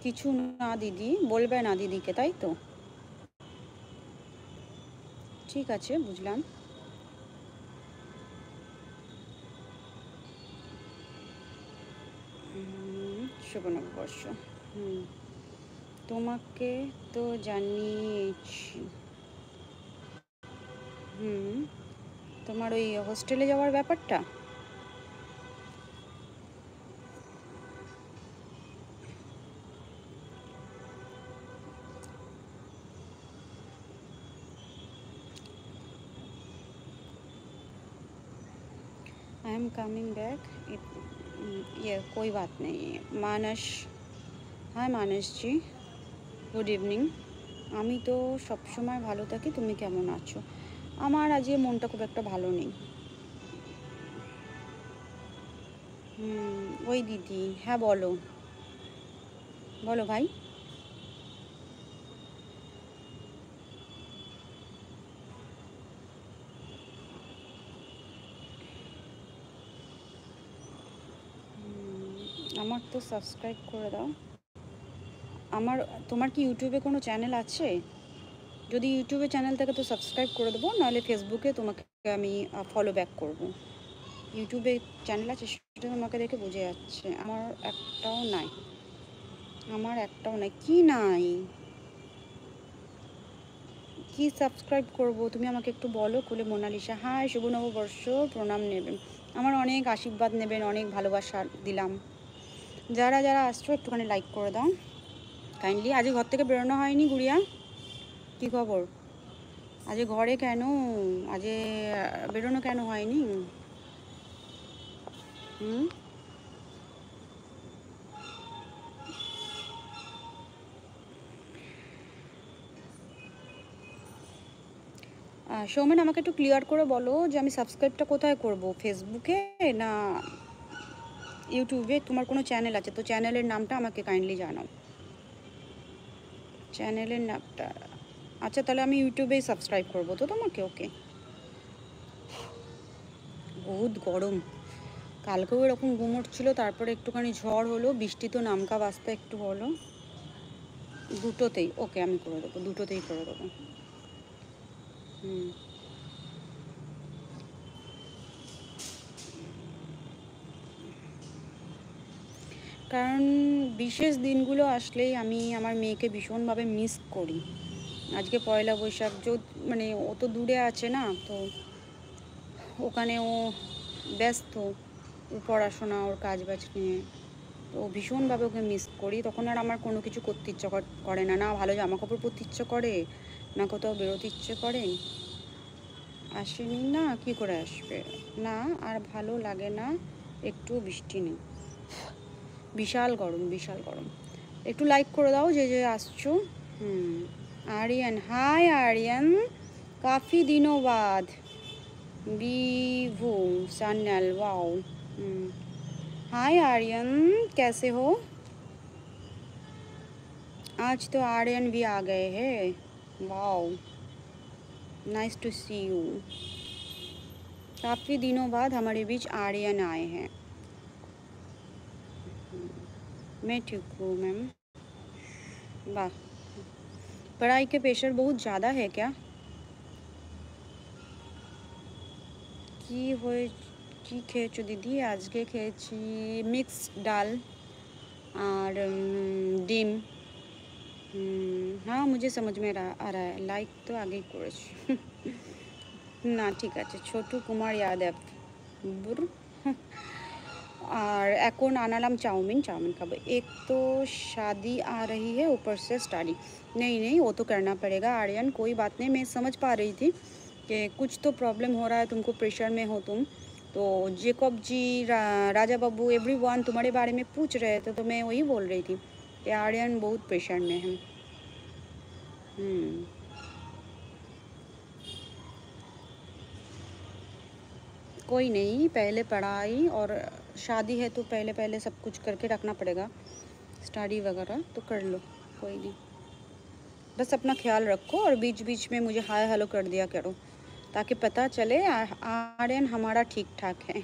কিছু না দিদি, বলবে না দিদিকে, তাই তো? ঠিক আছে, বুঝলাম। শুভ নববর্ষ। হুম, তোমাকে তো জানিয়েছি। হুম, তোমার ওই হোস্টেলে যাওয়ার ব্যাপারটা। I am coming back. ये कोई बात नहीं है। मानस, हाय मानस जी, গুড ইভিনিং। আমি তো সবসময় ভালো থাকি, তুমি কেমন আছো? আমার আজকে মনটা খুব একটা ভালো নেই। ওই দিদি, হ্যাঁ বলো, বলো ভাই। আমার তো সাবস্ক্রাইব করে দাও। আমার, তোমার কি ইউটিউবে কোনো চ্যানেল আছে? যদি ইউটিউবে চ্যানেল থাকে তো সাবস্ক্রাইব করে দেবো, নাহলে ফেসবুকে তোমাকে আমি ফলো ব্যাক করবো। ইউটিউবে চ্যানেল আছে সেটা তোমাকে দেখে বুঝে যাচ্ছে। আমার একটাও নাই, আমার একটাও নাই। কি নাই? কি সাবস্ক্রাইব করব? তুমি আমাকে একটু বলো খুলে। মোনালিসা, হাই, শুভ নববর্ষ, প্রণাম নেবেন, আমার অনেক আশীর্বাদ নেবেন, অনেক ভালোবাসা দিলাম। যারা যারা আসছো একটুখানি লাইক করে দাও কাইন্ডলি। আজ ঘর থেকে বেরোনো হয়নি গুড়িয়া? কি খবর? আজ ঘরে কেন? আজ বেরোনো কেন হয়নি? হুম, সৌমেন, আমাকে একটু ক্লিয়ার করে বলো যে আমি সাবস্ক্রাইবটা কোথায় করব, ফেসবুকে না ইউটিউবে? তোমার কোনো চ্যানেল আছে তো চ্যানেলের নামটা আমাকে কাইন্ডলি জানাও, চ্যানেলের নামটা। আচ্ছা, তাহলে আমি ইউটিউবেই সাবস্ক্রাইব করবো তো তোমাকে। ওকে। বহুত গরম, কালকেও এরকম গুমোট ছিল, তারপরে একটুখানি ঝড় হলো, বৃষ্টি তো নামকা বাস্তা একটু হলো। দুটোতেই ওকে, আমি করে দেবো, দুটোতেই করে দেবো। হুম, কারণ বিশেষ দিনগুলো আসলেই আমি আমার মেয়েকে ভীষণভাবে মিস করি। আজকে পয়লা বৈশাখ, মানে ও তো দূরে আছে না, তো ওখানে ও ব্যস্ত, ওর পড়াশোনা, ওর কাজ বাজ নিয়ে। তো ভীষণভাবে ওকে মিস করি। তখন আর আমার কোনো কিছু করতে ইচ্ছা করে না, না ভালো জামা কাপড় পরতে ইচ্ছে করে, না কোথাও বেরোতে ইচ্ছে করে। আসেনি না, কি করে আসবে? না, আর ভালো লাগে না। একটু বৃষ্টি নেই, বিশাল গরম, বিশাল গরম। একটু লাইক করে দাও যে যে আসছো। হুম, आर्यन, हाय आर्यन, काफ़ी दिनों बाद बीवू सैनल, वाओ। हाय आर्यन, कैसे हो? आज तो आर्यन भी आ गए हैं, wow, nice to see you. काफ़ी दिनों बाद हमारे बीच आर्यन आए हैं। मैं ठीक हूँ मैम। वाह, पढ़ाई के प्रेशर बहुत ज़्यादा है क्या? কি হয়ে, কি খেয়েছো দিদি? আজকে খেয়েছি মিক্স ডাল আর ডিম। हाँ, मुझे समझ में आ रहा है, लाइक तो আগেই করেছি। না ঠিক আছে, ছোটু কুমার यादव बुर। और এখন আনালাম चाउमीन, चाउमीन खाबो। एक तो शादी आ रही है, ऊपर से स्टडी। नहीं नहीं, वो तो करना पड़ेगा आर्यन, कोई बात नहीं। मैं समझ पा रही थी कि कुछ तो प्रॉब्लम हो रहा है, तुमको प्रेशर में हो तुम। तो जेकब जी, राजा बाबू, एवरीवन तुम्हारे बारे में पूछ रहे थे, तो मैं वही बोल रही थी कि आर्यन बहुत प्रेशर में है। कोई नहीं, पहले पढ़ाई और शादी है तो पहले पहले सब कुछ करके रखना पड़ेगा। स्टडी वगैरह तो कर लो, कोई नहीं। बस अपना ख्याल रखो और बीच बीच में मुझे हाय हेलो कर दिया करो, ताकि पता चले आर्यन हमारा ठीक ठाक है।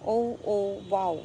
ओ ओ वाओ।